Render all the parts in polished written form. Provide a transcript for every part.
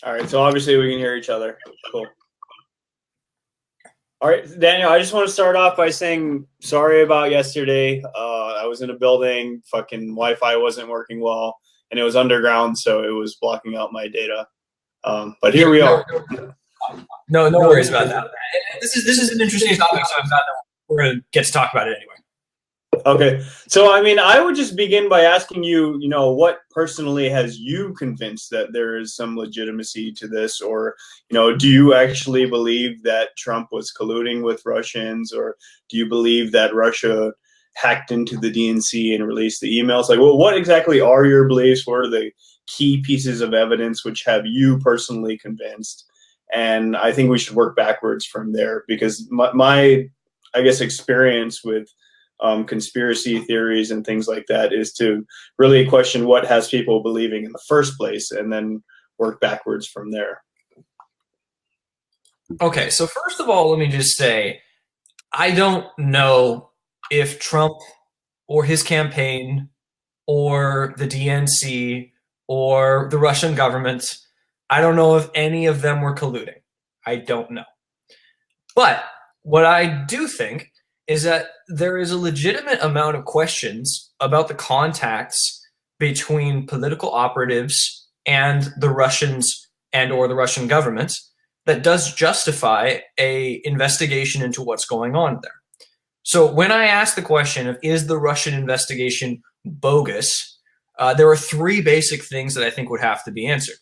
All right, so obviously we can hear each other. Cool. All right, Daniel, I just want to start off by saying sorry about yesterday. I was in a building, fucking Wi-Fi wasn't working well, and it was underground, so it was blocking out my data. But here we are. No worries about that. This is an interesting topic, so I'm glad that we're going to get to talk about it anyway. Okay, so I mean, I would just begin by asking you, what personally has you convinced that there is some legitimacy to this, or, do you actually believe that Trump was colluding with Russians, or do you believe that Russia hacked into the DNC and released the emails? Like, well, what exactly are your beliefs? What are the key pieces of evidence which have you personally convinced? And I think we should work backwards from there because my I guess, experience with conspiracy theories and things like that is to really question what has people believing in the first place and then work backwards from there. Okay, so first of all, let me just say, I don't know if Trump or his campaign or the DNC or the Russian government, I don't know if any of them were colluding. I don't know. But what I do think is that there is a legitimate amount of questions about the contacts between political operatives and the Russians and or the Russian government that does justify a investigation into what's going on there. So when I ask the question of is the Russian investigation bogus, there are three basic things that I think would have to be answered.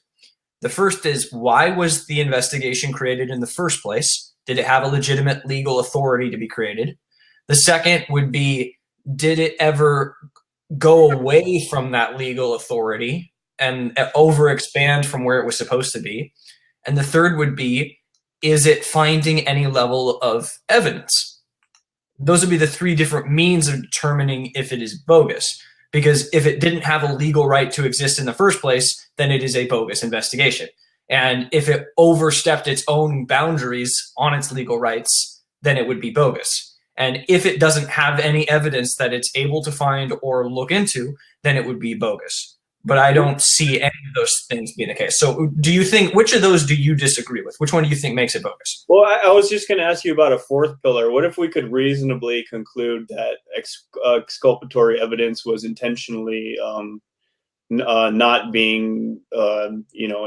The first is, why was the investigation created in the first place? Did it have a legitimate legal authority to be created? The second would be, did it ever go away from that legal authority and overexpand from where it was supposed to be? And the third would be, is it finding any level of evidence? Those would be the three different means of determining if it is bogus. Because if it didn't have a legal right to exist in the first place, then it is a bogus investigation. And if it overstepped its own boundaries on its legal rights, then it would be bogus. And if it doesn't have any evidence that it's able to find or look into, then it would be bogus. But I don't see any of those things being the case. So do you think, which of those do you disagree with? Which one do you think makes it bogus? Well, I was just going to ask you about a fourth pillar. What if we could reasonably conclude that exculpatory evidence was intentionally not being,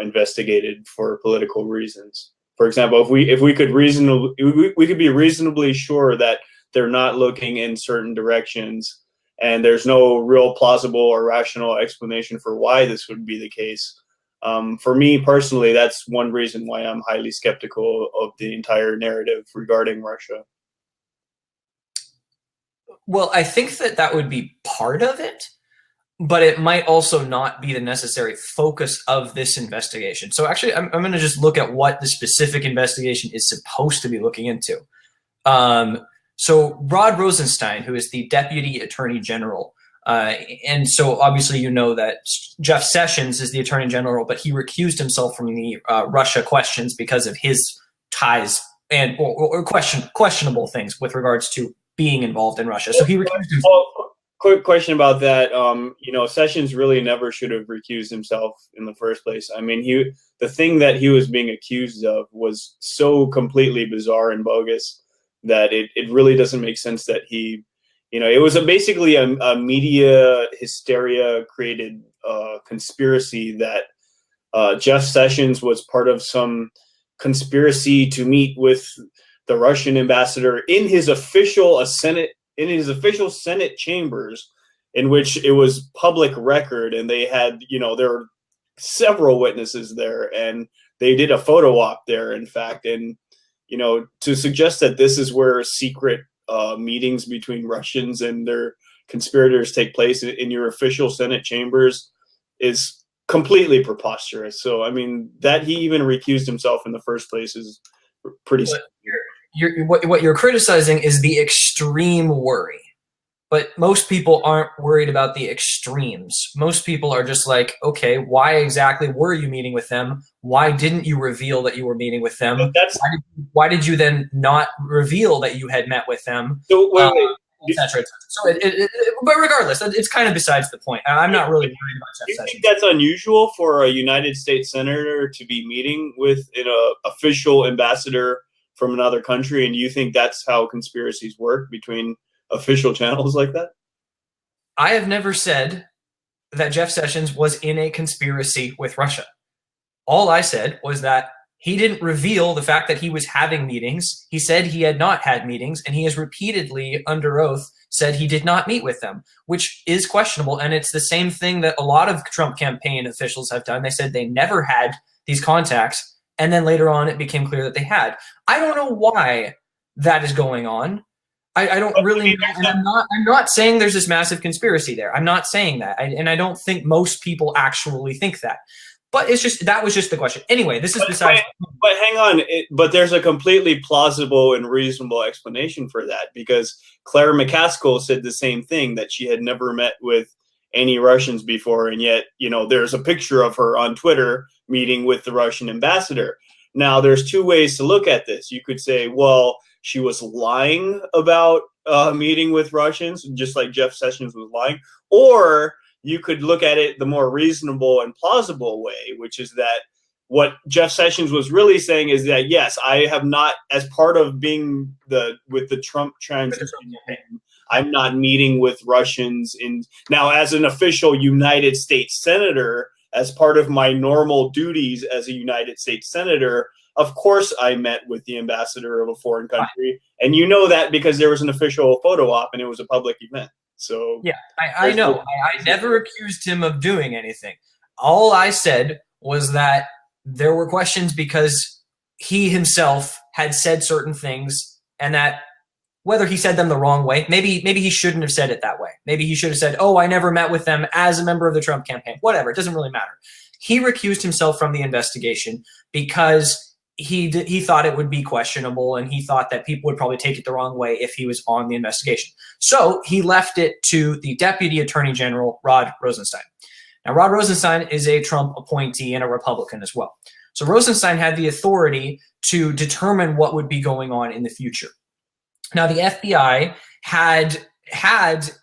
investigated for political reasons? For example, if we could we could be reasonably sure that they're not looking in certain directions, and there's no real plausible or rational explanation for why this would be the case. For me personally, that's one reason why I'm highly skeptical of the entire narrative regarding Russia. Well, I think that would be part of it, but it might also not be the necessary focus of this investigation. So actually, I'm going to just look at what the specific investigation is supposed to be looking into. So Rod Rosenstein, who is the Deputy Attorney General, and so obviously you know that Jeff Sessions is the Attorney General, but he recused himself from the Russia questions because of his ties and or questionable things with regards to being involved in Russia. So he recused himself. Well, quick question about that. Sessions really never should have recused himself in the first place. I mean, the thing that he was being accused of was so completely bizarre and bogus that it really doesn't make sense that he, it was basically a media hysteria created conspiracy that Jeff Sessions was part of some conspiracy to meet with the Russian ambassador in his official Senate chambers, in which it was public record, and they had, there were several witnesses there, and they did a photo op there, in fact, and to suggest that this is where secret meetings between Russians and their conspirators take place in your official Senate chambers is completely preposterous. So, I mean, that he even recused himself in the first place is pretty. What you're criticizing is the extreme worry. But most people aren't worried about the extremes. Most people are just like, okay, why exactly were you meeting with them? Why didn't you reveal that you were meeting with them? Why did you then not reveal that you had met with them? So wait. etc. So, but regardless, it's kind of besides the point. I'm not really worried about Jeff Do you Sessions. think that's unusual for a United States senator to be meeting with an official ambassador from another country? And do you think that's how conspiracies work between official channels like that? I have never said that Jeff Sessions was in a conspiracy with Russia. All I said was that he didn't reveal the fact that he was having meetings. He said he had not had meetings, and he has repeatedly, under oath, said he did not meet with them, which is questionable. And it's the same thing that a lot of Trump campaign officials have done. They said they never had these contacts, and then later on it became clear that they had. I don't know why that is going on. I don't really know, and I'm not saying there's this massive conspiracy there. I'm not saying that, and I don't think most people actually think that. But it's just that was just the question. Anyway, this is besides. But hang on, but there's a completely plausible and reasonable explanation for that, because Claire McCaskill said the same thing, that she had never met with any Russians before, and yet there's a picture of her on Twitter meeting with the Russian ambassador. Now, there's two ways to look at this. You could say, well, she was lying about meeting with Russians, just like Jeff Sessions was lying, or you could look at it the more reasonable and plausible way, which is that what Jeff Sessions was really saying is that, yes, I have not, as part of being with the Trump transition, I'm not meeting with Russians now as an official United States senator, as part of my normal duties as a United States senator. Of course, I met with the ambassador of a foreign country, and you know that because there was an official photo op and it was a public event. So yeah, I know. I never accused him of doing anything. All I said was that there were questions because he himself had said certain things, and that whether he said them the wrong way, maybe he shouldn't have said it that way. Maybe he should have said, "Oh, I never met with them as a member of the Trump campaign." Whatever, it doesn't really matter. He recused himself from the investigation because he thought it would be questionable, and he thought that people would probably take it the wrong way if he was on the investigation. So he left it to the Deputy Attorney General, Rod Rosenstein. Now, Rod Rosenstein is a Trump appointee and a Republican as well. So Rosenstein had the authority to determine what would be going on in the future. Now, the FBI had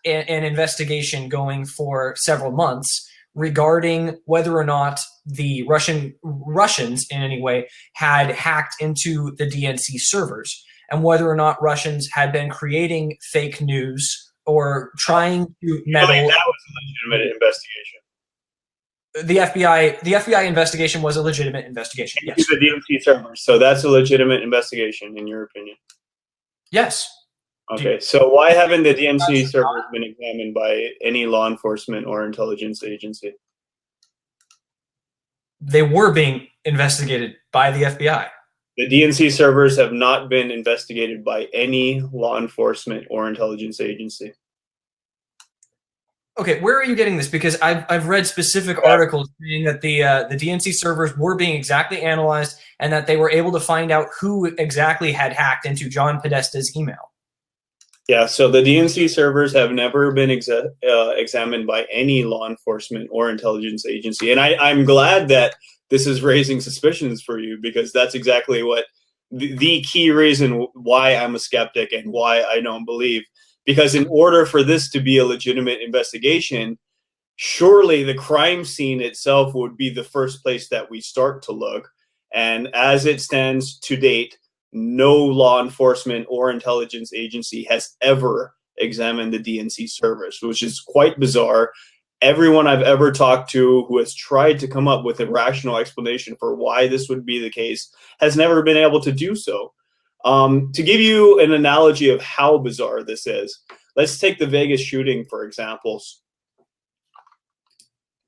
an investigation going for several months regarding whether or not the Russians in any way had hacked into the DNC servers, and whether or not Russians had been creating fake news or trying to meddle. That was a legitimate investigation. The FBI investigation was a legitimate investigation. Yes. The DNC servers. So that's a legitimate investigation, in your opinion? Yes. Okay, so why haven't the DNC servers been examined by any law enforcement or intelligence agency? They were being investigated by the FBI. The DNC servers have not been investigated by any law enforcement or intelligence agency. Okay, where are you getting this? Because I've read specific articles saying that the DNC servers were being exactly analyzed, and that they were able to find out who exactly had hacked into John Podesta's email. Yeah, so the DNC servers have never been examined by any law enforcement or intelligence agency. And I'm glad that this is raising suspicions for you, because that's exactly what the key reason why I'm a skeptic and why I don't believe. Because in order for this to be a legitimate investigation, surely the crime scene itself would be the first place that we start to look. And as it stands to date, no law enforcement or intelligence agency has ever examined the DNC servers, which is quite bizarre. Everyone I've ever talked to who has tried to come up with a rational explanation for why this would be the case has never been able to do so. To give you an analogy of how bizarre this is, let's take the Vegas shooting, for example.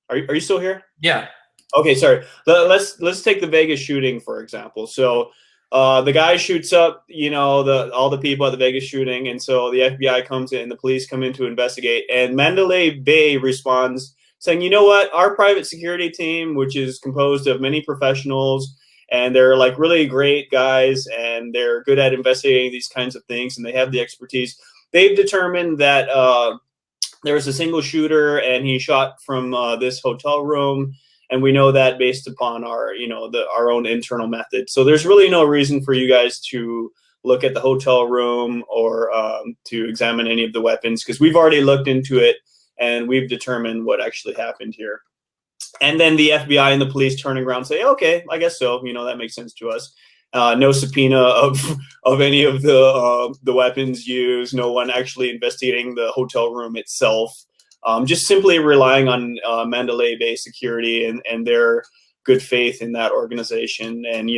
Are you still here? Yeah. Okay, sorry. Let's take the Vegas shooting, for example. So the guy shoots up, all the people at the Vegas shooting, and so the FBI comes in, the police come in to investigate, and Mandalay Bay responds saying, you know what, our private security team, which is composed of many professionals, and they're like really great guys, and they're good at investigating these kinds of things, and they have the expertise. They've determined that there was a single shooter, and he shot from this hotel room. And we know that based upon our, our own internal method. So there's really no reason for you guys to look at the hotel room or to examine any of the weapons, because we've already looked into it and we've determined what actually happened here. And then the FBI and the police turning around and say, okay, I guess so. That makes sense to us. No subpoena of any of the weapons used. No one actually investigating the hotel room itself. Just simply relying on Mandalay Bay security and their good faith in that organization. And,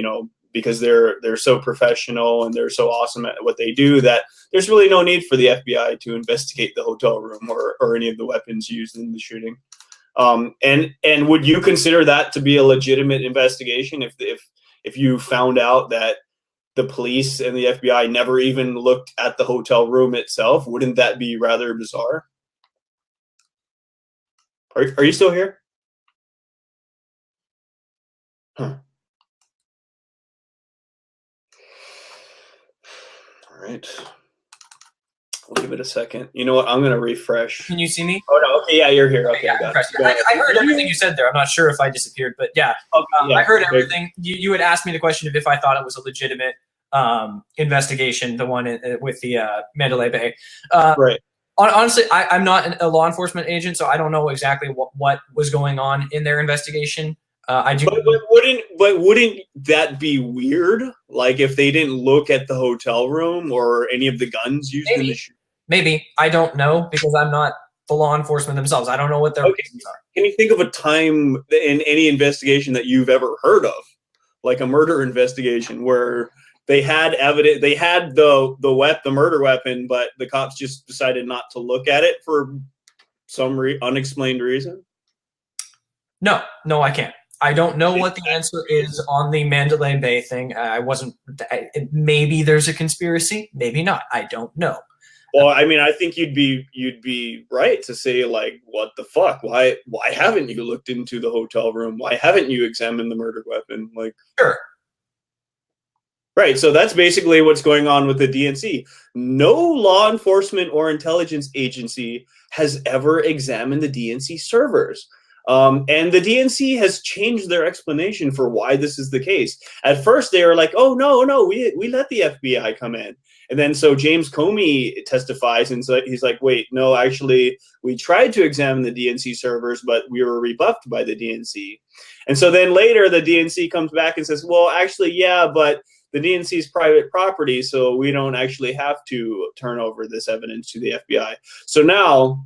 because they're so professional and they're so awesome at what they do, that there's really no need for the FBI to investigate the hotel room or any of the weapons used in the shooting. And would you consider that to be a legitimate investigation if you found out that the police and the FBI never even looked at the hotel room itself? Wouldn't that be rather bizarre? Are you still here? Huh. All right. We'll give it a second. You know what? I'm going to refresh. Can you see me? Oh, no. Okay, yeah, you're here. Okay, yeah, I heard everything you said there. I'm not sure if I disappeared, but yeah, okay, I heard everything. You had asked me the question of if I thought it was a legitimate investigation, the one with the Mandalay Bay. Right. Honestly, I'm not a law enforcement agent, so I don't know exactly what was going on in their investigation. I do. But wouldn't that be weird? Like if they didn't look at the hotel room or any of the guns used in the shooting? Maybe. I don't know because I'm not the law enforcement themselves. I don't know what their reasons are. Can you think of a time in any investigation that you've ever heard of, like a murder investigation, where they had evidence, they had the murder weapon, but the cops just decided not to look at it for some unexplained reason? No, I can't. I don't know what the answer is on the Mandalay Bay thing. Maybe there's a conspiracy, maybe not. I don't know. Well, I mean, I think you'd be right to say, like, what the fuck? Why haven't you looked into the hotel room? Why haven't you examined the murder weapon? Like, sure. Right, so that's basically what's going on with the DNC. No law enforcement or intelligence agency has ever examined the DNC servers. And the DNC has changed their explanation for why this is the case. At first, they were like, oh, no, we let the FBI come in. And then so James Comey testifies, and so he's like, wait, no, actually, we tried to examine the DNC servers, but we were rebuffed by the DNC. And so then later, the DNC comes back and says, well, actually, yeah, but the DNC is private property, so we don't actually have to turn over this evidence to the FBI. So now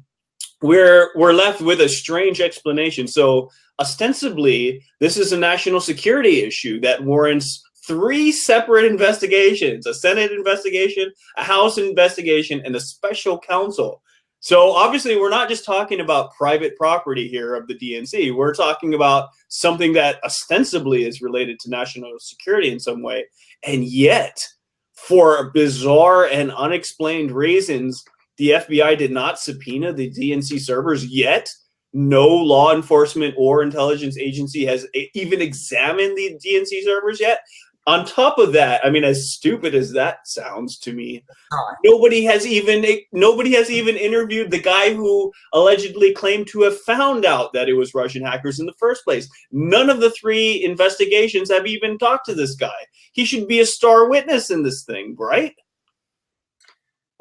we're left with a strange explanation. So ostensibly, this is a national security issue that warrants 3 separate investigations: a Senate investigation, a House investigation, and a special counsel. So obviously, we're not just talking about private property here of the DNC. We're talking about something that ostensibly is related to national security in some way. And yet, for bizarre and unexplained reasons, the FBI did not subpoena the DNC servers yet. No law enforcement or intelligence agency has even examined the DNC servers yet. On top of that, I mean, as stupid as that sounds to me, nobody has even interviewed the guy who allegedly claimed to have found out that it was Russian hackers in the first place. None of the 3 investigations have even talked to this guy. He should be a star witness in this thing, right?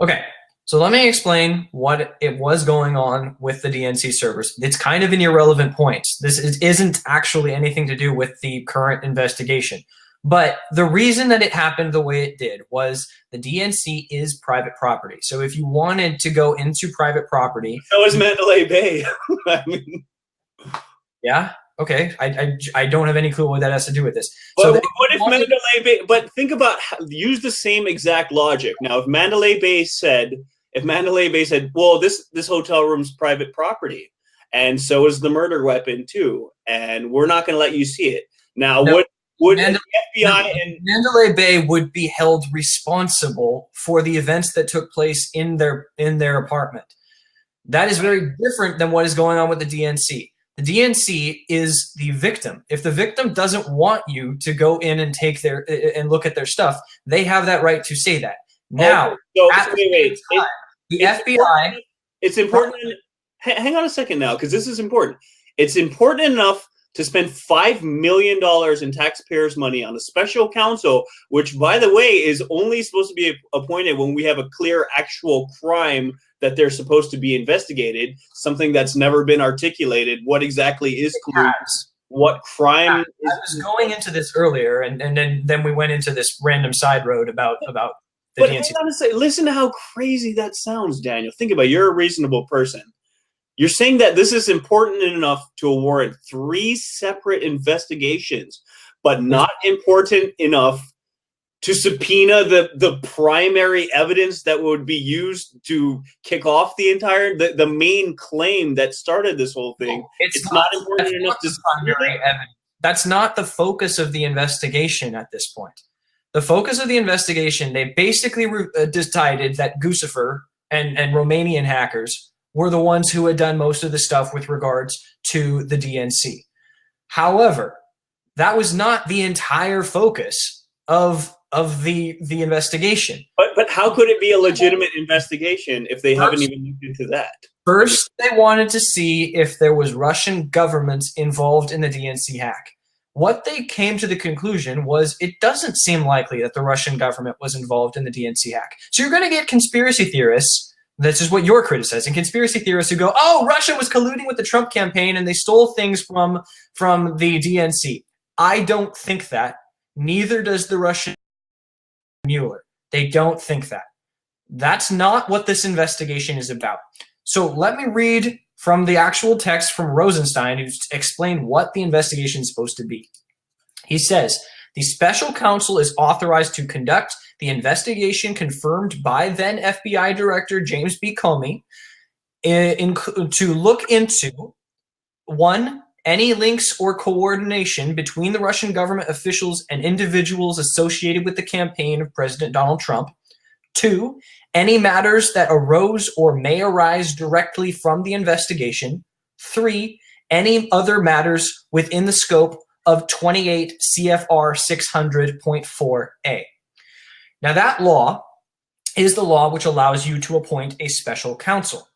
Okay, so let me explain what it was going on with the DNC servers. It's kind of an irrelevant point. This isn't actually anything to do with the current investigation. But the reason that it happened the way it did was the DNC is private property. So if you wanted to go into private property... So is Mandalay Bay. I mean... Yeah? Okay. I don't have any clue what that has to do with this. But so what if Mandalay Bay... But think about... Use the same exact logic. Now, if Mandalay Bay said, well, this hotel room's private property, and so is the murder weapon too, and we're not going to let you see it. Now, no. Would the FBI and Mandalay Bay would be held responsible for the events that took place in their apartment. That is very different than what is going on with the DNC. The DNC is the victim. If the victim doesn't want you to go in and and look at their stuff, they have that right to say that. Now, the FBI. It's important. Hang on a second now, because this is important. It's important enough to spend $5 million in taxpayers' money on a special counsel, which, by the way, is only supposed to be appointed when we have a clear actual crime that they're supposed to be investigated, something that's never been articulated. What exactly is collusion? What crime? I was going into this earlier, and then we went into this random side road about the but DNC. hang on a second. Listen to how crazy that sounds, Daniel. Think about it. You're a reasonable person. You're saying that this is important enough to warrant 3 separate investigations, but not important enough to subpoena the primary evidence that would be used to kick off the entire the main claim that started this whole thing. It's not important enough to primary evidence. That's not the focus of the investigation at this point. The focus of the investigation, they basically decided that Guccifer and Romanian hackers were the ones who had done most of the stuff with regards to the DNC. However, that was not the entire focus of the investigation. But how could it be a legitimate investigation if they haven't even looked into that? First, they wanted to see if there was Russian government involved in the DNC hack. What they came to the conclusion was it doesn't seem likely that the Russian government was involved in the DNC hack. So you're going to get conspiracy theorists. This is what you're criticizing. Conspiracy theorists who go, oh, Russia was colluding with the Trump campaign and they stole things from the DNC. I don't think that. Neither does the Russian Mueller. They don't think that. That's not what this investigation is about. So let me read from the actual text from Rosenstein, who's explained what the investigation is supposed to be. He says, the special counsel is authorized to conduct the investigation confirmed by then FBI Director James B. Comey to look into, 1, any links or coordination between the Russian government officials and individuals associated with the campaign of President Donald Trump. 2, any matters that arose or may arise directly from the investigation. 3, any other matters within the scope of 28 CFR 600.4a. Now that law is the law which allows you to appoint a special counsel.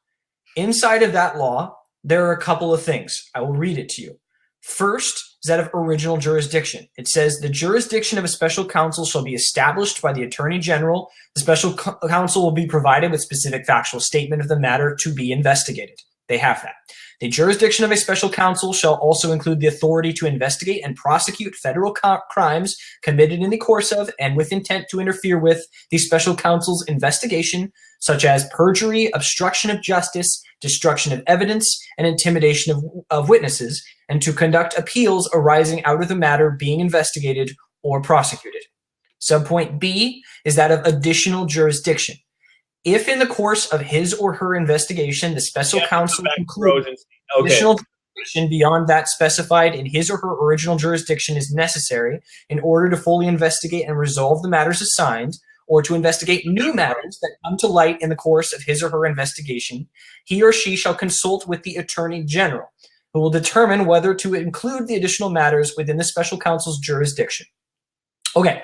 Inside of that law, there are a couple of things. I will read it to you. First is that of original jurisdiction. It says the jurisdiction of a special counsel shall be established by the Attorney General. The special counsel will be provided with specific factual statement of the matter to be investigated. They have that. The jurisdiction of a special counsel shall also include the authority to investigate and prosecute federal crimes committed in the course of and with intent to interfere with the special counsel's investigation, such as perjury, obstruction of justice, destruction of evidence, and intimidation of witnesses, and to conduct appeals arising out of the matter being investigated or prosecuted. Subpoint B is that of additional jurisdiction. If in the course of his or her investigation, the special counsel concludes additional jurisdiction beyond that specified in his or her original jurisdiction is necessary in order to fully investigate and resolve the matters assigned, or to investigate new matters that come to light in the course of his or her investigation, he or she shall consult with the Attorney General, who will determine whether to include the additional matters within the special counsel's jurisdiction. Okay.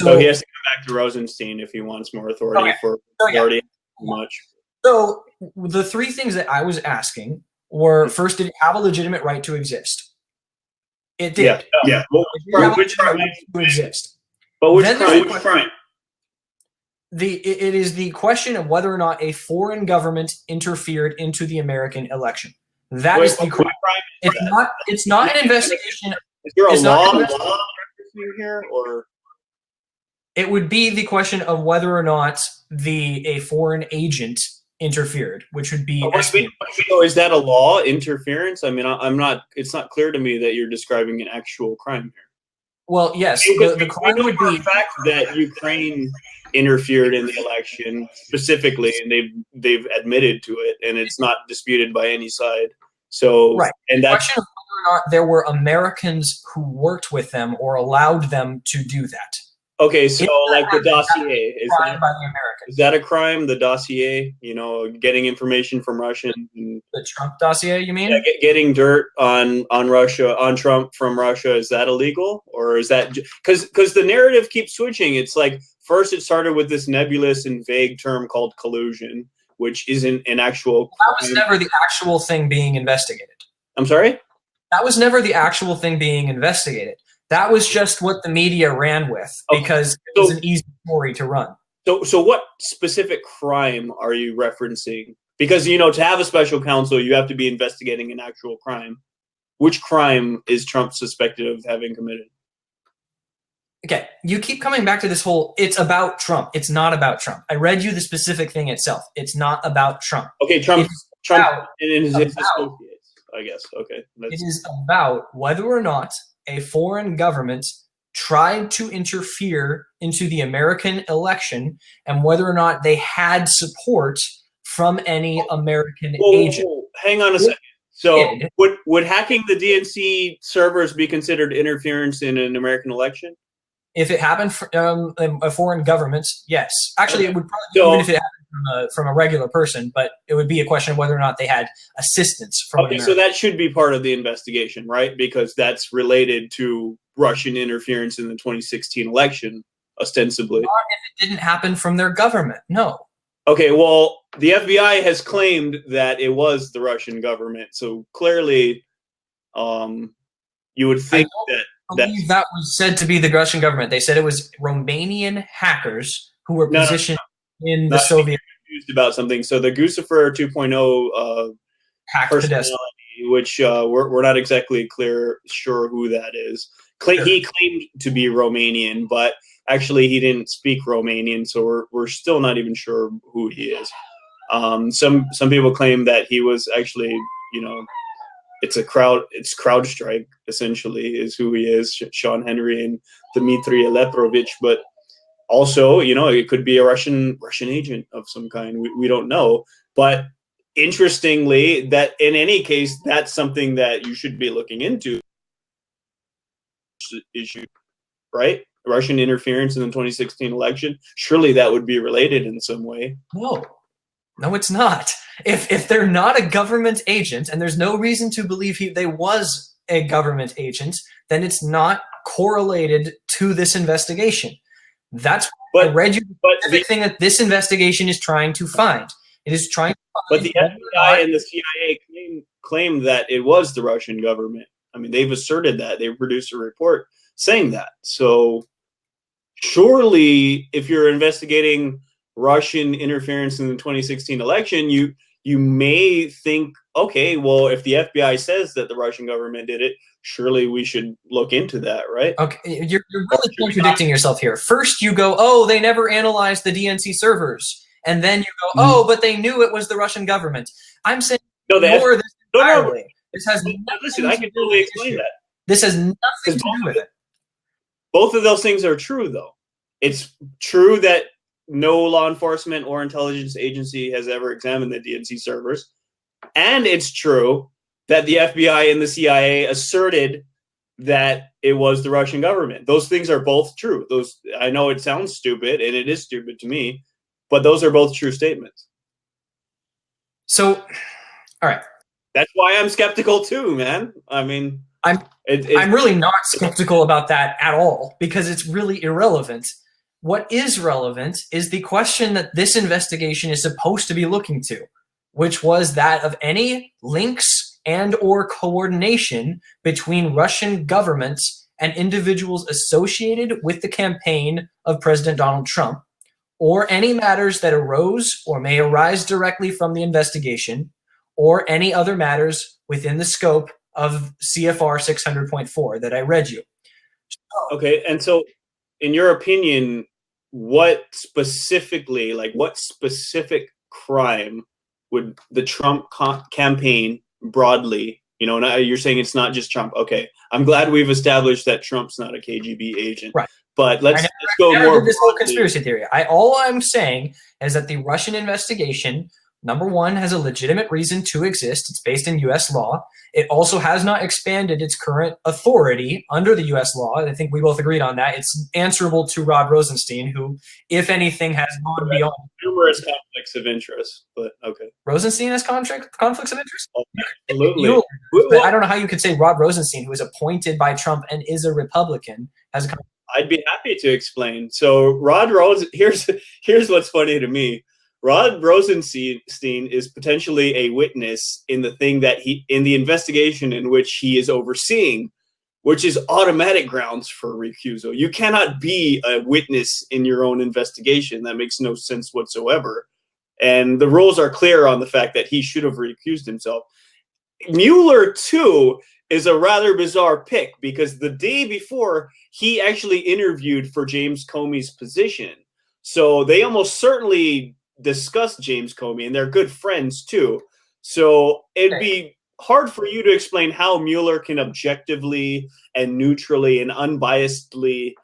So he has to come back to Rosenstein if he wants more authority for authority. Much. So the 3 things that I was asking were, first, did it have a legitimate right to exist? It did. Yeah. Well, which crime to exist? But which crime? It is the question of whether or not a foreign government interfered into the American election. That is the crime. It's not an investigation. Is there a law here, or? It would be the question of whether or not a foreign agent interfered, which would be. Is that a law, interference? I mean, I'm not. It's not clear to me that you're describing an actual crime here. Well, yes, the crime would be the fact that Ukraine interfered in the election specifically, and they've admitted to it, and it's not disputed by any side. So, right, and that's the question of whether or not there were Americans who worked with them or allowed them to do that. Okay, so like the dossier, is that a crime? The dossier, getting information from Russians. The Trump dossier, you mean? Yeah, getting dirt on Russia, on Trump from Russia, is that illegal? Or is that because the narrative keeps switching? It's like first it started with this nebulous and vague term called collusion, which isn't an actual crime. That was never the actual thing being investigated. I'm sorry? That was never the actual thing being investigated. That was just what the media ran with because it was an easy story to run. So what specific crime are you referencing? Because, you know, to have a special counsel, you have to be investigating an actual crime. Which crime is Trump suspected of having committed? Okay, you keep coming back to this whole, it's about Trump. It's not about Trump. I read you the specific thing itself. It's not about Trump. Okay, Trump and his associates, I guess. Okay. It is about whether or not a foreign government tried to interfere into the American election and whether or not they had support from any American agent. Hang on a second. So would hacking the DNC servers be considered interference in an American election? If it happened from a foreign government, yes. Actually, it would probably even if it happened from a regular person, but it would be a question of whether or not they had assistance from Okay, so that should be part of the investigation, right? Because that's related to Russian interference in the 2016 election, ostensibly. Not if it didn't happen from their government, no. Okay, well, the FBI has claimed that it was the Russian government, so clearly you would think that was said to be the Russian government. They said it was Romanian hackers who were positioned in the Soviet. Confused about something. So the Guccifer 2.0 personality, which we're not exactly sure who that is. He claimed to be Romanian, but actually he didn't speak Romanian, so we're still not even sure who he is. Some people claim that he was actually, you know, it's CrowdStrike essentially is who he is, Sean Henry and Dmitry Aleprovich, but also, you know, it could be a Russian agent of some kind. We don't know, but interestingly, that in any case, that's something that you should be looking into. Issue, right? Russian interference in the 2016 election. Surely that would be related in some way. No, it's not. If they're not a government agent, and there's no reason to believe they was a government agent, then it's not correlated to this investigation. That's what I read you the specific thing that this investigation is trying to find. It is trying to find. But the FBI and the CIA claim that it was the Russian government. I mean, they've asserted that. They've produced a report saying that. So surely if you're investigating Russian interference in the 2016 election, you may think, okay, well, if the FBI says that the Russian government did it, surely we should look into that, right? Okay, you're really contradicting yourself here. First you go, oh, they never analyzed the DNC servers. And then you go, oh, but they knew it was the Russian government. I'm saying ignore this entirely. This has listen, I can totally explain that. This has nothing to do with it. Both of those things are true, though. It's true that no law enforcement or intelligence agency has ever examined the DNC servers. And it's true that the FBI and the CIA asserted that it was the Russian government. Those things are both true. I know it sounds stupid, and it is stupid to me, but those are both true statements. So, all right. That's why I'm skeptical too, man. I mean, I'm really not skeptical about that at all because it's really irrelevant. What is relevant is the question that this investigation is supposed to be looking to, which was that of any links and or coordination between Russian governments and individuals associated with the campaign of President Donald Trump, or any matters that arose or may arise directly from the investigation, or any other matters within the scope of CFR 600.4 that I read you. Okay, and so in your opinion, what specific crime would the Trump campaign broadly, you know, now you're saying it's not just Trump. Okay, I'm glad we've established that Trump's not a KGB agent. Right. But let's go more. This whole conspiracy theory. All I'm saying is that the Russian investigation, number one, has a legitimate reason to exist. It's based in U.S. law. It also has not expanded its current authority under the U.S. law. I think we both agreed on that. It's answerable to Rod Rosenstein, who, if anything, has gone beyond numerous conflicts of interest. But okay, Rosenstein has conflicts of interest. Oh, absolutely. But I don't know how you could say Rod Rosenstein, who was appointed by Trump and is a Republican, has a. I'd be happy to explain. So Rod Rosenstein, here's what's funny to me. Rod Rosenstein is potentially a witness in the thing that in the investigation in which he is overseeing, which is automatic grounds for recusal. You cannot be a witness in your own investigation. That makes no sense whatsoever. And the rules are clear on the fact that he should have recused himself. Mueller, too, is a rather bizarre pick because the day before, he actually interviewed for James Comey's position. So they almost certainly discussed James Comey, and they're good friends, too. So it'd be hard for you to explain how Mueller can objectively and neutrally and unbiasedly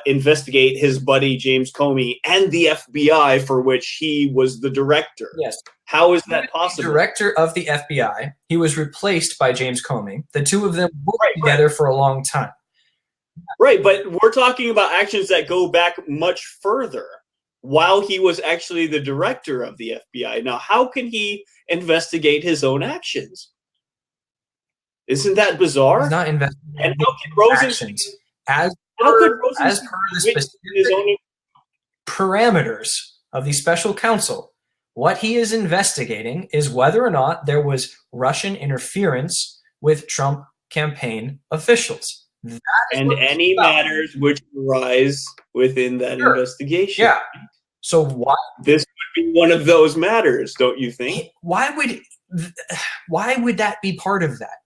investigate his buddy James Comey and the FBI, for which he was the director. Yes. How is that possible? Director of the FBI. He was replaced by James Comey. The two of them worked together for a long time. Right, but we're talking about actions that go back much further while he was actually the director of the FBI. Now, how can he investigate his own actions? Isn't that bizarre? He's not investigating and how can Rosenstein, as per the specific parameters of the special counsel, what he is investigating is whether or not there was Russian interference with Trump campaign officials. And any matters which arise within that investigation. Yeah. So why this would be one of those matters, don't you think? Why would that be part of that?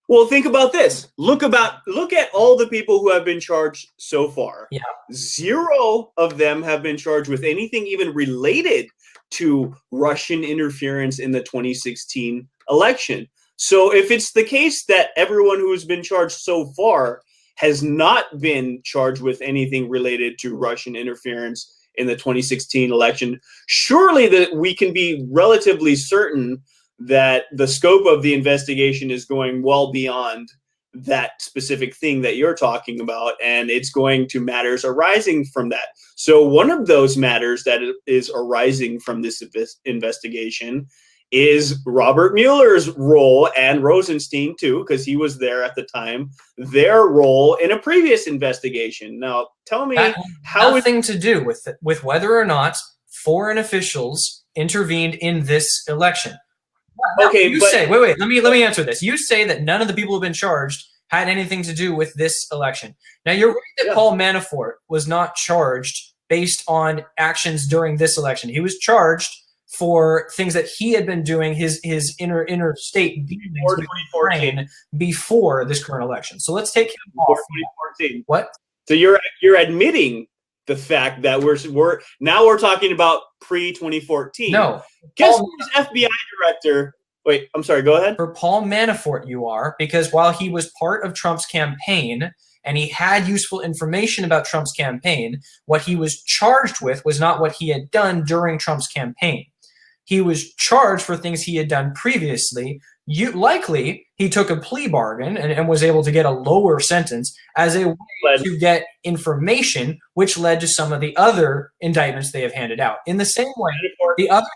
Well, think about this. Look at all the people who have been charged so far. Yeah. 0 of them have been charged with anything even related to Russian interference in the 2016 election. So if it's the case that everyone who's been charged so far has not been charged with anything related to Russian interference in the 2016 election, surely that we can be relatively certain that the scope of the investigation is going well beyond that specific thing that you're talking about, and it's going to matters arising from that. So one of those matters that is arising from this investigation is Robert Mueller's role, and Rosenstein too, because he was there at the time, their role in a previous investigation. Now, tell me how nothing to do with whether or not foreign officials intervened in this election. Okay, you say, wait, let me answer this. You say that none of the people who've been charged had anything to do with this election. Now, you're right that Paul Manafort was not charged based on actions during this election. He was charged for things that he had been doing, his interstate dealings before this current election. So let's take him off. 2014. What? So you're admitting the fact that we're talking about pre-2014. No. Guess who's FBI director? Wait, I'm sorry, go ahead. For Paul Manafort, you are, because while he was part of Trump's campaign and he had useful information about Trump's campaign, what he was charged with was not what he had done during Trump's campaign. He was charged for things he had done previously. Likely, he took a plea bargain and was able to get a lower sentence as a way to get information, which led to some of the other indictments they have handed out. In the same way, the other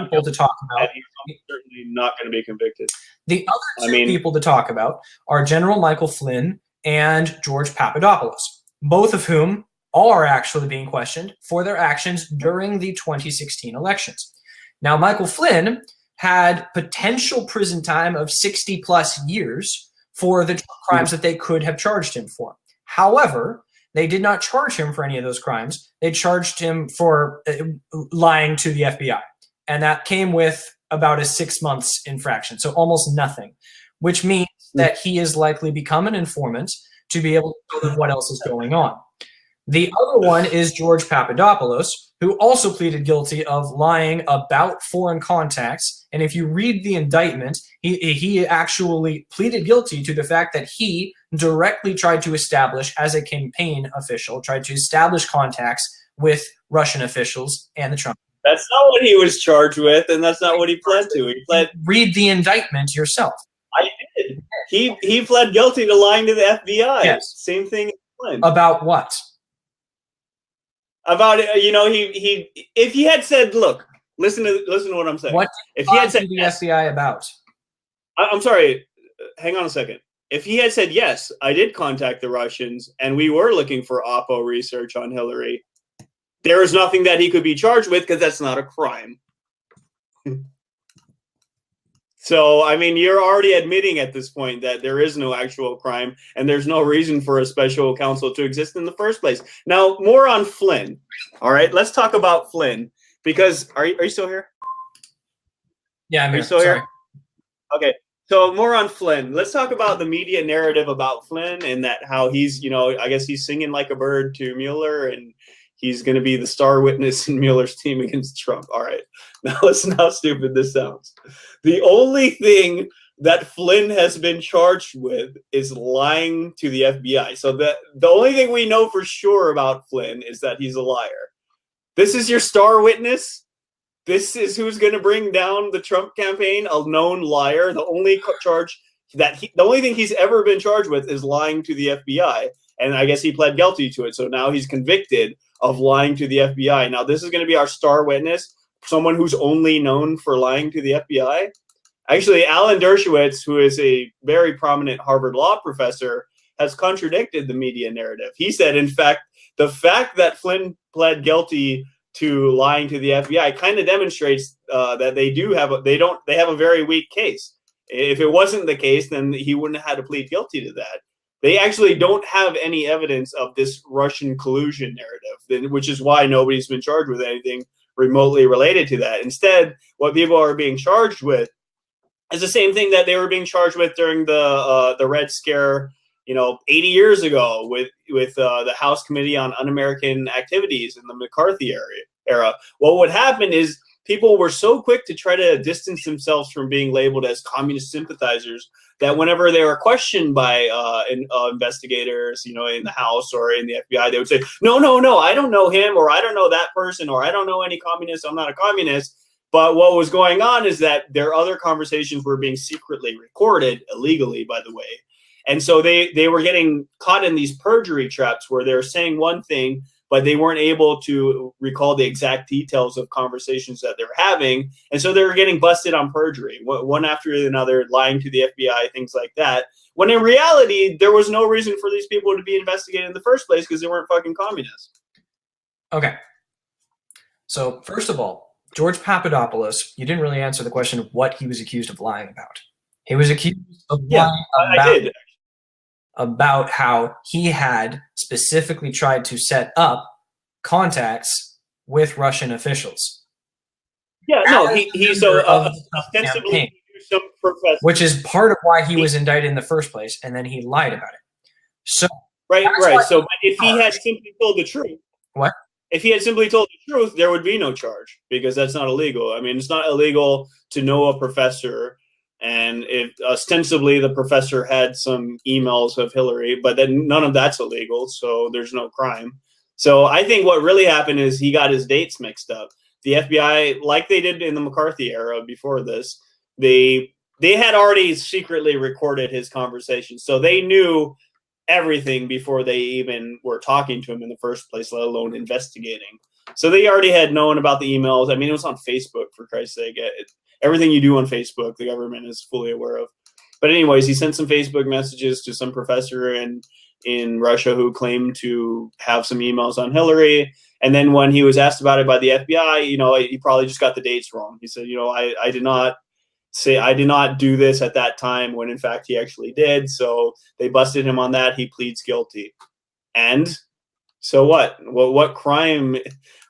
people to talk about, he's certainly not going to be convicted. The other two people to talk about are General Michael Flynn and George Papadopoulos, both of whom are actually being questioned for their actions during the 2016 elections. Now, Michael Flynn had potential prison time of 60 plus years for the crimes that they could have charged him for. However, they did not charge him for any of those crimes. They charged him for lying to the FBI. And that came with about a 6 months infraction, so almost nothing, which means that he has likely become an informant to be able to know what else is going on. The other one is George Papadopoulos, who also pleaded guilty of lying about foreign contacts. And if you read the indictment, he actually pleaded guilty to the fact that he directly tried to establish, as a campaign official, tried to establish contacts with Russian officials and the Trump. That's not what he was charged with, and that's not what he pled to. He pled. Read the indictment yourself. I did. He pled guilty to lying to the FBI. Yes. Same thing. About what? About he if he had said, look, listen to what I'm saying. What if he had said the FBI about? I'm sorry, hang on a second. If he had said, yes, I did contact the Russians and we were looking for Oppo research on Hillary, there is nothing that he could be charged with because that's not a crime. So, I mean, you're already admitting at this point that there is no actual crime and there's no reason for a special counsel to exist in the first place. Now, more on Flynn. All right, let's talk about Flynn because are you still here? Yeah, I'm here. Are you still here? Okay. So more on Flynn. Let's talk about the media narrative about Flynn and that how he's, I guess he's singing like a bird to Mueller and he's going to be the star witness in Mueller's team against Trump. All right. Now listen how stupid this sounds. The only thing that Flynn has been charged with is lying to the FBI. So the only thing we know for sure about Flynn is that he's a liar. This is your star witness? This is who's going to bring down the Trump campaign, a known liar. The only the only thing he's ever been charged with is lying to the FBI. And I guess he pled guilty to it. So now he's convicted of lying to the FBI. Now this is going to be our star witness, someone who's only known for lying to the FBI. Actually, Alan Dershowitz, who is a very prominent Harvard law professor, has contradicted the media narrative. He said, in fact, the fact that Flynn pled guilty to lying to the FBI kind of demonstrates that they have a very weak case. If it wasn't the case, then he wouldn't have had to plead guilty to that. They actually don't have any evidence of this Russian collusion narrative, which is why nobody's been charged with anything remotely related to that. Instead, what people are being charged with is the same thing that they were being charged with during the Red Scare, 80 years ago with the House Committee on Un-American Activities in the McCarthy era. What would happen is people were so quick to try to distance themselves from being labeled as communist sympathizers that whenever they were questioned by investigators, in the House or in the FBI, they would say, no, I don't know him, or I don't know that person, or I don't know any communists, I'm not a communist. But what was going on is that their other conversations were being secretly recorded, illegally, by the way. And so they were getting caught in these perjury traps where they were saying one thing, but they weren't able to recall the exact details of conversations that they were having. And so they were getting busted on perjury, one after another, lying to the FBI, things like that. When in reality, there was no reason for these people to be investigated in the first place because they weren't fucking communists. Okay. So first of all, George Papadopoulos, you didn't really answer the question of what he was accused of lying about. He was accused of lying about how he had specifically tried to set up contacts with Russian officials. Yeah, no, he so ostensibly some professor, which is part of why he was indicted in the first place, and then he lied about it. So right. So if he had simply told the truth, what? If he had simply told the truth, there would be no charge because that's not illegal. I mean, it's not illegal to know a professor. And if ostensibly the professor had some emails of Hillary, but then none of that's illegal, so there's no crime. So I think what really happened is he got his dates mixed up. The FBI, like they did in the McCarthy era before this, they had already secretly recorded his conversation, so they knew everything before they even were talking to him in the first place, let alone investigating. So they already had known about the emails. I mean, it was on Facebook, for Christ's sake. Everything you do on Facebook, the government is fully aware of. But anyways, he sent some Facebook messages to some professor in Russia who claimed to have some emails on Hillary. And then when he was asked about it by the FBI, he probably just got the dates wrong. He said, I did not do this at that time when in fact he actually did. So they busted him on that. He pleads guilty. And so what? What crime?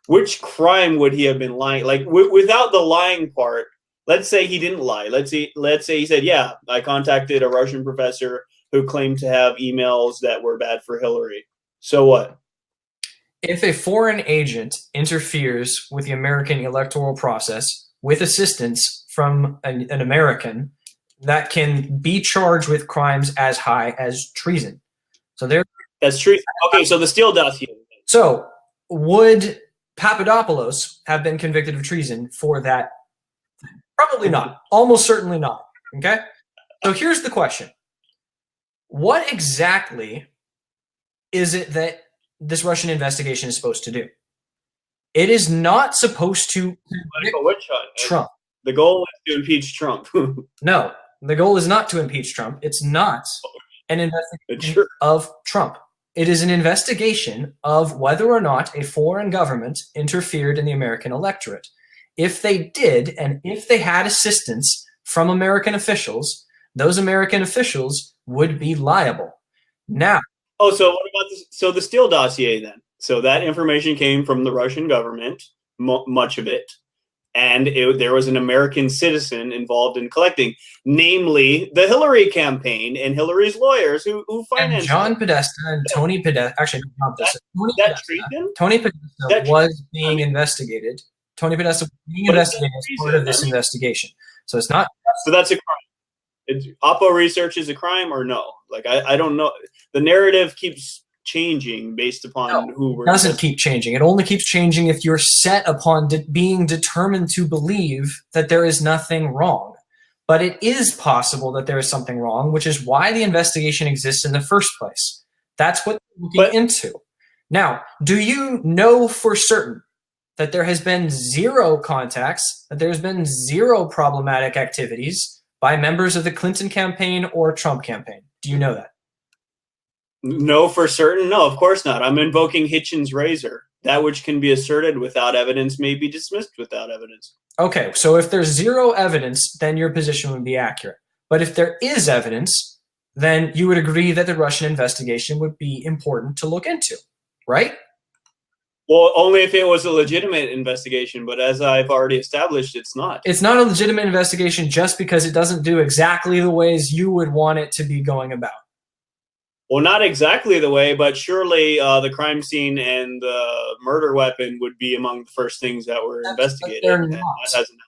Which crime would he have been lying? Like without the lying part, let's say he didn't lie. Let's say he said, yeah, I contacted a Russian professor who claimed to have emails that were bad for Hillary. So what? If a foreign agent interferes with the American electoral process with assistance from an American, that can be charged with crimes as high as treason. So that's treason. Okay, so the Steele dossier. So would Papadopoulos have been convicted of treason for that? Probably not. Almost certainly not. Okay? So here's the question. What exactly is it that this Russian investigation is supposed to do? It is not supposed to Trump. The goal is to impeach Trump. No, the goal is not to impeach Trump. It's not an investigation of Trump. It is an investigation of whether or not a foreign government interfered in the American electorate. If they did, and if they had assistance from American officials, those American officials would be liable. Now, so what about this? So the Steele dossier then? So that information came from the Russian government, much of it, and there was an American citizen involved in collecting, namely the Hillary campaign and Hillary's lawyers who financed John Podesta and Tony Podesta. Actually, not Podesta. Tony Podesta was being investigated. Tony Podesta was being investigated as part of this investigation. So it's not. So that's a crime. Oppo research is a crime or no? Like I don't know. The narrative keeps changing based upon who we're. It doesn't keep changing. It only keeps changing if you're set upon being determined to believe that there is nothing wrong. But it is possible that there is something wrong, which is why the investigation exists in the first place. That's what we're looking into. Now, do you know for certain that there has been zero contacts, that there's been zero problematic activities by members of the Clinton campaign or Trump campaign? Do you know that? No, for certain. No, of course not. I'm invoking Hitchens' razor. That which can be asserted without evidence may be dismissed without evidence. Okay, so if there's zero evidence, then your position would be accurate. But if there is evidence, then you would agree that the Russian investigation would be important to look into, right? Well, only if it was a legitimate investigation, but as I've already established, it's not. It's not a legitimate investigation just because it doesn't do exactly the ways you would want it to be going about. Well, not exactly the way, but surely the crime scene and the murder weapon would be among the first things that were investigated. They're not.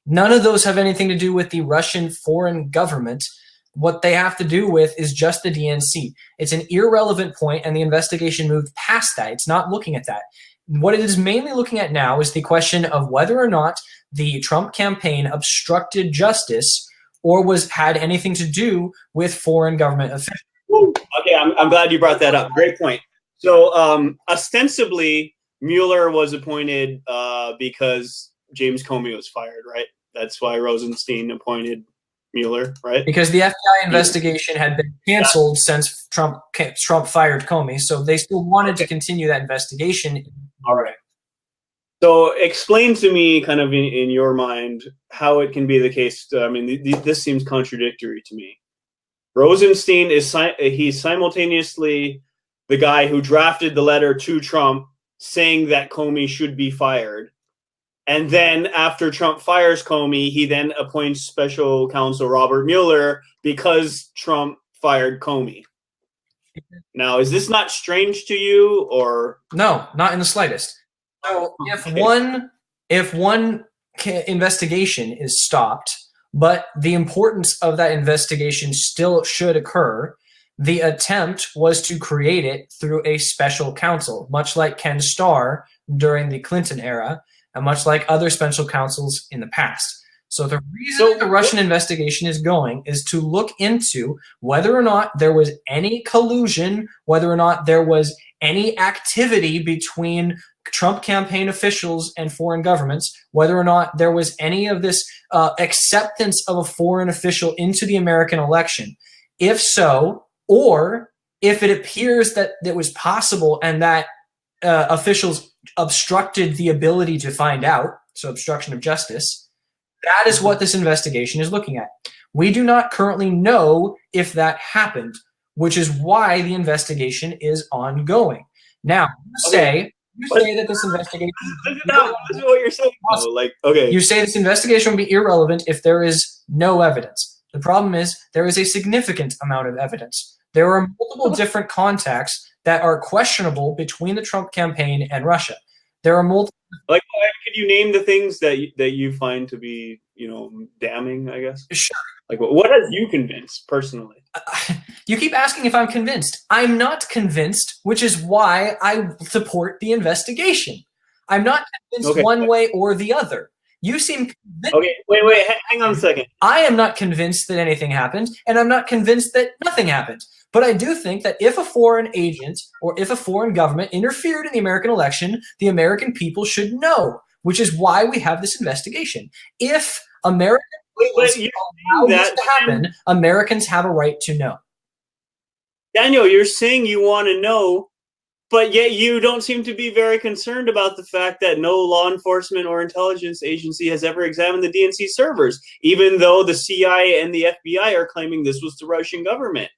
None of those have anything to do with the Russian foreign government. What they have to do with is just the DNC. It's an irrelevant point, and the investigation moved past that. It's not looking at that. What it is mainly looking at now is the question of whether or not the Trump campaign obstructed justice or had anything to do with foreign government officials. Okay, I'm glad you brought that up. Great point. So ostensibly, Mueller was appointed because James Comey was fired, right? That's why Rosenstein appointed Mueller, right? Because the FBI investigation had been canceled since Trump fired Comey, so they still wanted to continue that investigation. All right. So explain to me, kind of in your mind, how it can be the case. I mean, this seems contradictory to me. Rosenstein he's simultaneously the guy who drafted the letter to Trump saying that Comey should be fired. And then after Trump fires Comey, he then appoints special counsel Robert Mueller because Trump fired Comey. Now, is this not strange to you, or? No, not in the slightest. So if one investigation is stopped, but the importance of that investigation still should occur, the attempt was to create it through a special counsel, much like Ken Starr during the Clinton era, and much like other special counsels in the past. So the reason the Russian investigation is going is to look into whether or not there was any collusion, whether or not there was any activity between Trump campaign officials and foreign governments, whether or not there was any of this acceptance of a foreign official into the American election. If so, or if it appears that it was possible and that officials obstructed the ability to find out, so obstruction of justice, that is what this investigation is looking at. We do not currently know if that happened, which is why the investigation is ongoing. Now, you say that this investigation this is what you're saying. Like, okay. You say this investigation will be irrelevant if there is no evidence. The problem is there is a significant amount of evidence. There are multiple different contacts that are questionable between the Trump campaign and Russia. There are multiple. Like, could you name the things that you find to be, damning, I guess? Sure. Like, what has you convinced personally? You keep asking if I'm convinced. I'm not convinced, which is why I support the investigation. I'm not convinced one way or the other. You seem convinced. Okay, wait, hang on a second. I am not convinced that anything happened, and I'm not convinced that nothing happened. But I do think that if a foreign agent or if a foreign government interfered in the American election, the American people should know, which is why we have this investigation. If American allow this to happen, Americans have a right to know. Daniel, you're saying you want to know But yet you don't seem to be very concerned about the fact that no law enforcement or intelligence agency has ever examined the DNC servers, even though the CIA and the FBI are claiming this was the Russian government.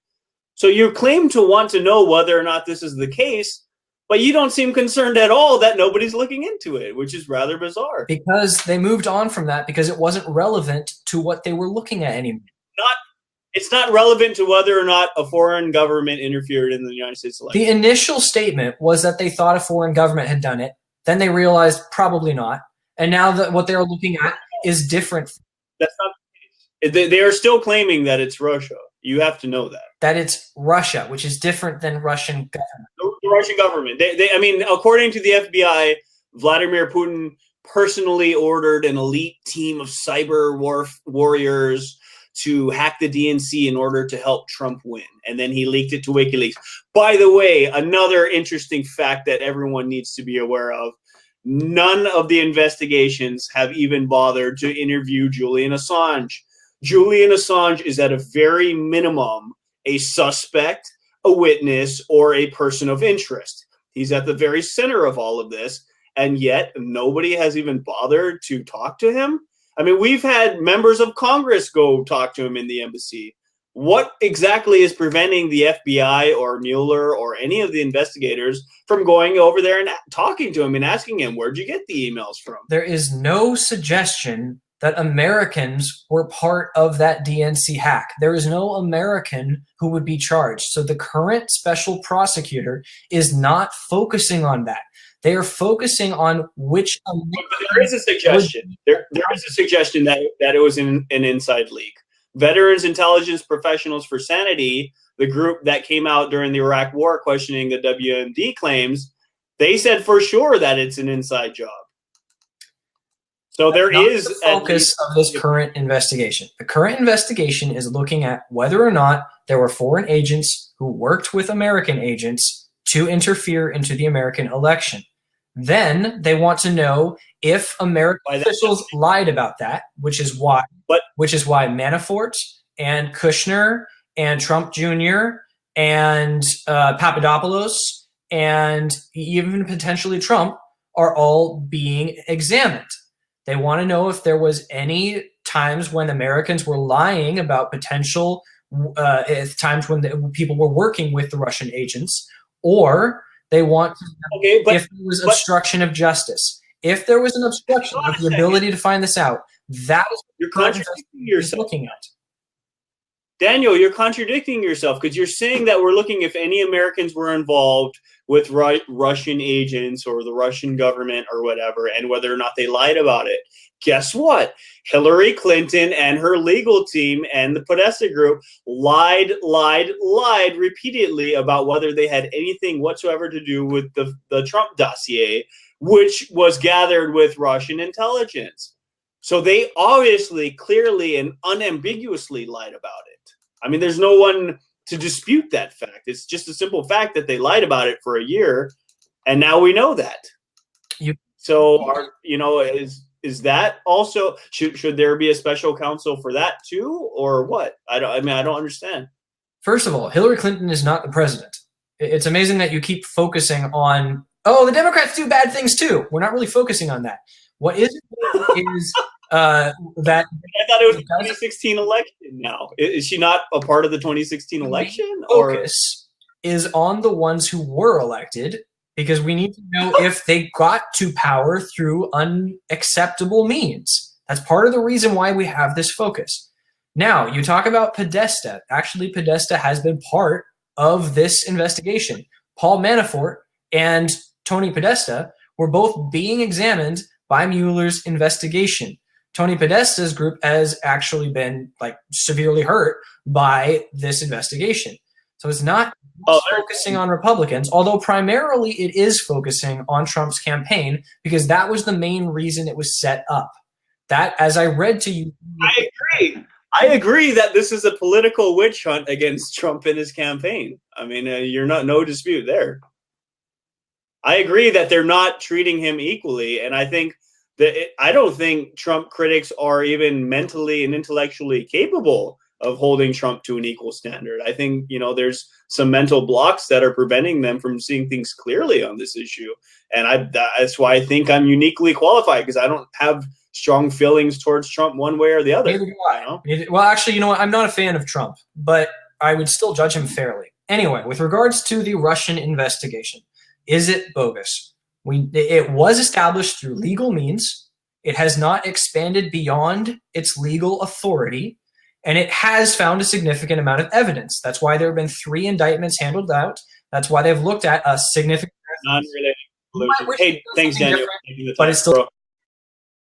So you claim to want to know whether or not this is the case, but you don't seem concerned at all that nobody's looking into it, which is rather bizarre. Because they moved on from that because it wasn't relevant to what they were looking at anymore. It's not relevant to whether or not a foreign government interfered in the United States election. The initial statement was that they thought a foreign government had done it. Then they realized probably not. And now that what they're looking at is different. That's not the case. They are still claiming that it's Russia. You have to know that. That it's Russia, which is different than Russian government. The Russian government. I mean, according to the FBI, Vladimir Putin personally ordered an elite team of cyber warriors to hack the DNC in order to help Trump win. And then he leaked it to WikiLeaks. By the way, another interesting fact that everyone needs to be aware of, none of the investigations have even bothered to interview Julian Assange. Julian Assange is at a very minimum a suspect, a witness, or a person of interest. He's at the very center of all of this, and yet nobody has even bothered to talk to him. I mean, we've had members of Congress go talk to him in the embassy. What exactly is preventing the FBI or Mueller or any of the investigators from going over there and talking to him and asking him, where'd you get the emails from? There is no suggestion that Americans were part of that DNC hack. There is no American who would be charged. So the current special prosecutor is not focusing on that. They are focusing on which. But there is a suggestion. There is a suggestion that it was an inside leak. Veterans Intelligence Professionals for Sanity, the group that came out during the Iraq War questioning the WMD claims, they said for sure that it's an inside job. So there is the focus of this current investigation. The current investigation is looking at whether or not there were foreign agents who worked with American agents to interfere into the American election. Then they want to know if American officials lied about that, which is why Manafort and Kushner and Trump Jr. and Papadopoulos and even potentially Trump are all being examined. They want to know if there was any times when Americans were lying about potential times when people were working with the Russian agents, or they want to know if there was obstruction of justice. If there was an obstruction of the ability to find this out, that is what you're contradicting yourself. Looking at. Daniel, you're contradicting yourself because you're saying that we're looking if any Americans were involved with Russian agents or the Russian government or whatever, and whether or not they lied about it. Guess what? Hillary Clinton and her legal team and the Podesta group lied repeatedly about whether they had anything whatsoever to do with the Trump dossier, which was gathered with Russian intelligence. So they obviously, clearly, and unambiguously lied about it. I mean, there's no one to dispute that fact. It's just a simple fact that they lied about it for a year, and now we know that. Is that also should there be a special counsel for that too, or what? I don't understand. First of all, Hillary Clinton is not the president. It's amazing that you keep focusing on, oh, the Democrats do bad things too. We're not really focusing on that. What is that I thought it was the 2016 election now. Is she not a part of the 2016 election? Focus is on the ones who were elected, because we need to know if they got to power through unacceptable means. That's part of the reason why we have this focus. Now, you talk about Podesta. Actually, Podesta has been part of this investigation. Paul Manafort and Tony Podesta were both being examined by Mueller's investigation. Tony Podesta's group has actually been severely hurt by this investigation. So it's not focusing on Republicans, although primarily it is focusing on Trump's campaign, because that was the main reason it was set up. That, as I read to you, I agree that this is a political witch hunt against Trump and his campaign. I mean, you're no dispute there. I agree that they're not treating him equally, and I think I don't think Trump critics are even mentally and intellectually capable of holding Trump to an equal standard. I think, you know, there's some mental blocks that are preventing them from seeing things clearly on this issue. And that's why I think I'm uniquely qualified, because I don't have strong feelings towards Trump one way or the other. Neither do I. You know? Well, actually, you know what? I'm not a fan of Trump, but I would still judge him fairly. Anyway, with regards to the Russian investigation, is it bogus? It was established through legal means. It has not expanded beyond its legal authority, and it has found a significant amount of evidence. That's why there have been 3 indictments handled out. That's why they've looked at a significant. Non-related. Hey, thanks, Daniel. But it's still.